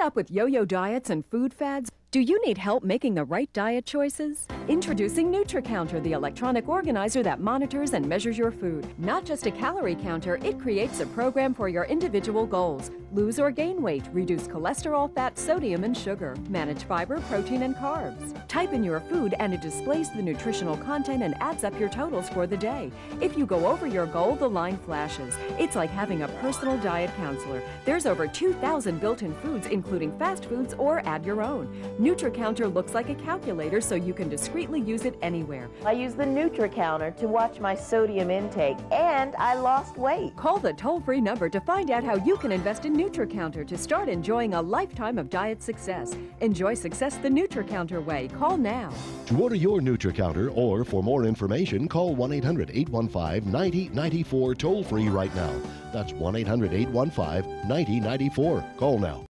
up with yo-yo diets and food fads? Do you need help making the right diet choices? Introducing NutriCounter, the electronic organizer that monitors and measures your food. Not just a calorie counter, it creates a program for your individual goals. Lose or gain weight, reduce cholesterol, fat, sodium, and sugar. Manage fiber, protein, and carbs. Type in your food and it displays the nutritional content and adds up your totals for the day. If you go over your goal, the line flashes. It's like having a personal diet counselor. There's over 2,000 built-in foods, including fast foods, or add your own. NutriCounter looks like a calculator so you can discreetly use it anywhere. I use the NutriCounter to watch my sodium intake, and I lost weight. Call the toll-free number to find out how you can invest in NutriCounter to start enjoying a lifetime of diet success. Enjoy success the NutriCounter way. Call now. To order your NutriCounter or for more information, call 1-800-815-9094 toll-free right now. That's 1-800-815-9094. Call now.